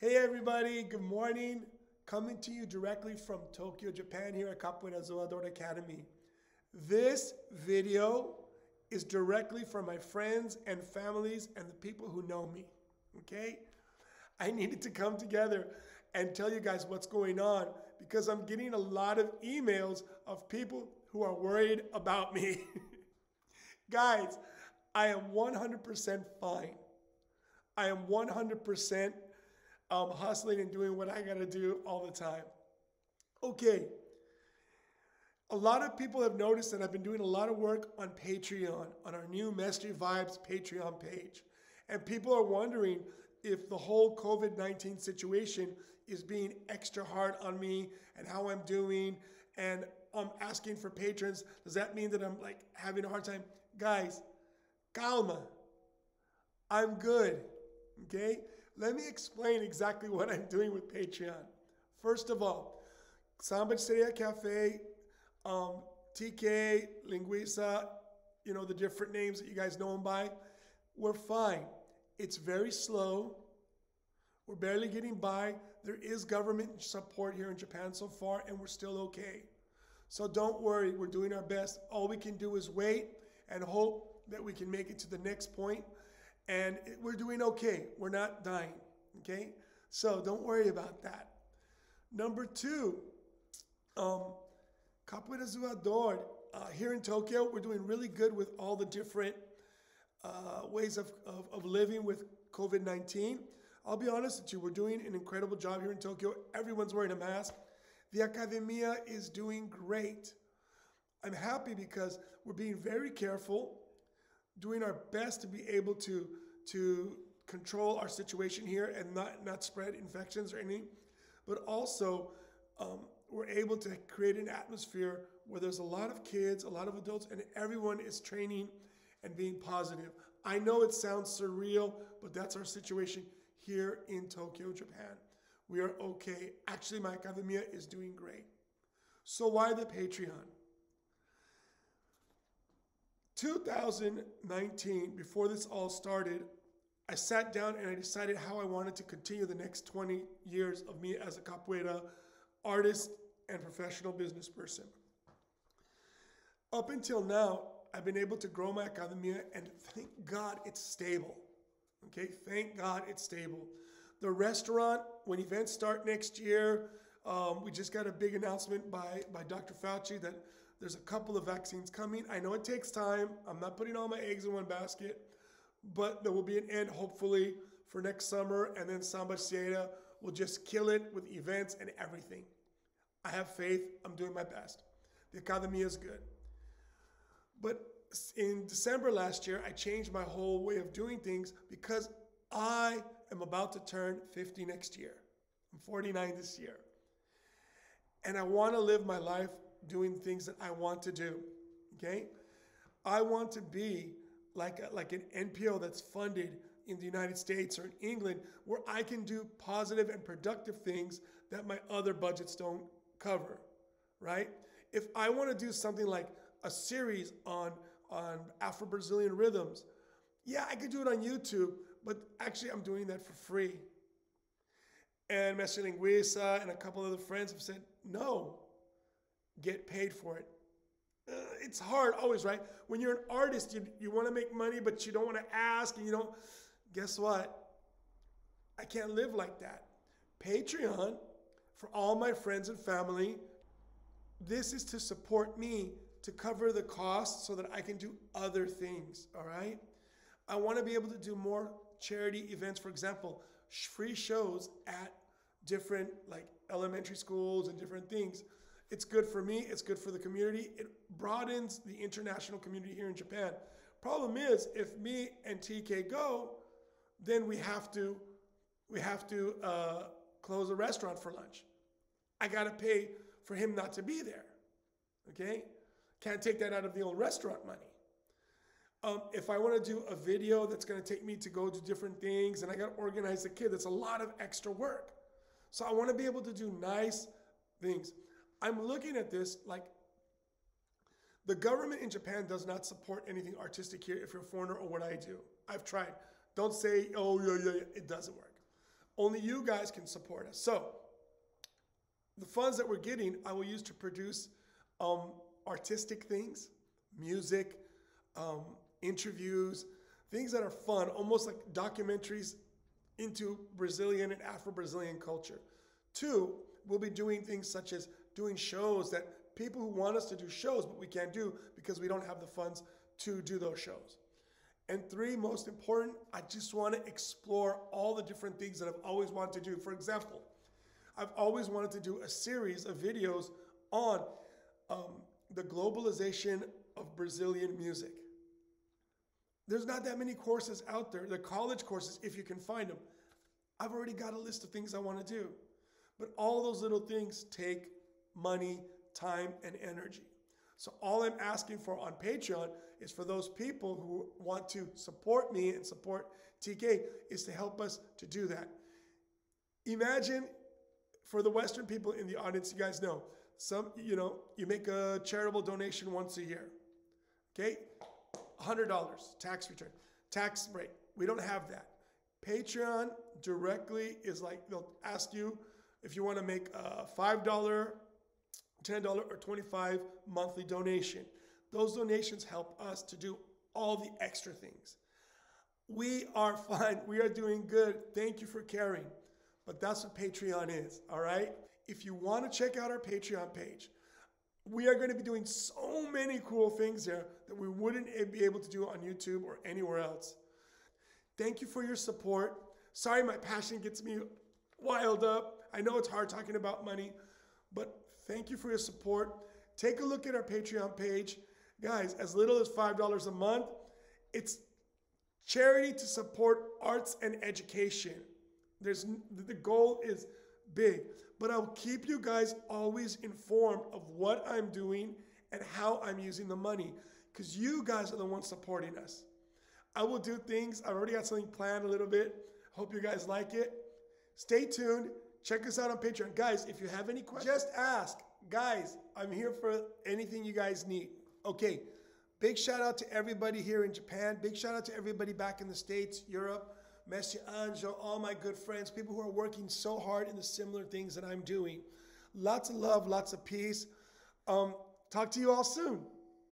Hey everybody, good morning. Coming to you directly from Tokyo, Japan here at Capoeira Zoador Academy. This video is directly from my friends and families and the people who know me, okay? I needed to come together and tell you guys what's going on because I'm getting a lot of emails of people who are worried about me. Guys, I am 100% fine. I am 100% hustling and doing what I gotta do all the time. Okay, a lot of people have noticed that I've been doing a lot of work on Patreon, on our new Mestre Vibes Patreon page. And people are wondering if the whole COVID-19 situation is being extra hard on me and how I'm doing. And I'm asking for patrons. Does that mean that I'm like having a hard time? Guys, calma. I'm good, okay? Let me explain exactly what I'm doing with Patreon. First of all, Samba Ceria Cafe, TK, Linguiça, the different names that you guys know them by, we're fine. It's very slow. We're barely getting by. There is government support here in Japan so far, and we're still okay. So don't worry, we're doing our best. All we can do is wait and hope that we can make it to the next point. And we're doing okay. We're not dying, okay? So don't worry about that. Number two, Capoeira Zoador. Here in Tokyo, we're doing really good with all the different ways of living with COVID-19. I'll be honest with you, we're doing an incredible job here in Tokyo. Everyone's wearing a mask. The Academia is doing great. I'm happy because we're being very careful, doing our best to be able to control our situation here and not spread infections or anything. But also, we're able to create an atmosphere where there's a lot of kids, a lot of adults, and everyone is training and being positive. I know it sounds surreal, but that's our situation here in Tokyo, Japan. We are okay. Actually, my academia is doing great. So why the Patreon? 2019, before this all started, I sat down and I decided how I wanted to continue the next 20 years of me as a capoeira artist and professional business person. Up until now, I've been able to grow my academia, and thank God it's stable. Okay, thank God it's stable. The restaurant, when events start next year, we just got a big announcement by Dr. Fauci that there's a couple of vaccines coming. I know it takes time. I'm not putting all my eggs in one basket, but there will be an end, hopefully, for next summer, and then Samba Ceria will just kill it with events and everything. I have faith. I'm doing my best. The Academia is good. But in December last year, I changed my whole way of doing things because I am about to turn 50 next year. I'm 49 this year. And I want to live my life doing things that I want to do, okay? I want to be like an NPO that's funded in the United States or in England where I can do positive and productive things that my other budgets don't cover, right? If I want to do something like a series on Afro-Brazilian rhythms, yeah, I could do it on YouTube, but actually I'm doing that for free. And Mestre Linguiça and a couple other friends have said, no, get paid for it. It's hard always, right? When you're an artist, you want to make money, but you don't want to ask, and you don't. Guess what? I can't live like that. Patreon, for all my friends and family, this is to support me to cover the costs so that I can do other things, all right? I want to be able to do more charity events, for example, free shows at different like elementary schools and different things. It's good for me, it's good for the community. It broadens the international community here in Japan. Problem is, if me and TK go, then we have to close a restaurant for lunch. I gotta pay for him not to be there, okay? Can't take that out of the old restaurant money. If I wanna do a video that's gonna take me to go to different things and I gotta organize the kid, that's a lot of extra work. So I wanna be able to do nice things. I'm looking at this like the government in Japan does not support anything artistic here if you're a foreigner or what I do. I've tried. Don't say, oh, yeah, it doesn't work. Only you guys can support us. So the funds that we're getting, I will use to produce artistic things, music, interviews, things that are fun, almost like documentaries into Brazilian and Afro-Brazilian culture. Two, we'll be doing things such as doing shows that people who want us to do shows, but we can't do because we don't have the funds to do those shows. And three, most important, I just want to explore all the different things that I've always wanted to do. For example, I've always wanted to do a series of videos on the globalization of Brazilian music. There's not that many courses out there, the college courses, if you can find them. I've already got a list of things I want to do. But all those little things take money, time, and energy. So all I'm asking for on Patreon is for those people who want to support me and support TK is to help us to do that. Imagine for the Western people in the audience, you guys know, you make a charitable donation once a year. Okay? $100 tax return, tax rate. We don't have that. Patreon directly is like, they'll ask you if you want to make a $5, $10, or $25 monthly donation. Those donations help us to do all the extra things. We are fine. We are doing good. Thank you for caring. But that's what Patreon is, all right? If you want to check out our Patreon page, we are going to be doing so many cool things there that we wouldn't be able to do on YouTube or anywhere else. Thank you for your support. Sorry, my passion gets me wild up. I know it's hard talking about money, but thank you for your support. Take a look at our Patreon page. Guys, as little as $5 a month, it's charity to support arts and education. The goal is big, but I'll keep you guys always informed of what I'm doing and how I'm using the money, because you guys are the ones supporting us. I will do things. I've already got something planned a little bit. Hope you guys like it. Stay tuned. Check us out on Patreon. Guys, if you have any questions, just ask. Guys, I'm here for anything you guys need. Okay, big shout out to everybody here in Japan. Big shout out to everybody back in the States, Europe, Mestre, Anjo, all my good friends, people who are working so hard in the similar things that I'm doing. Lots of love, lots of peace. Talk to you all soon.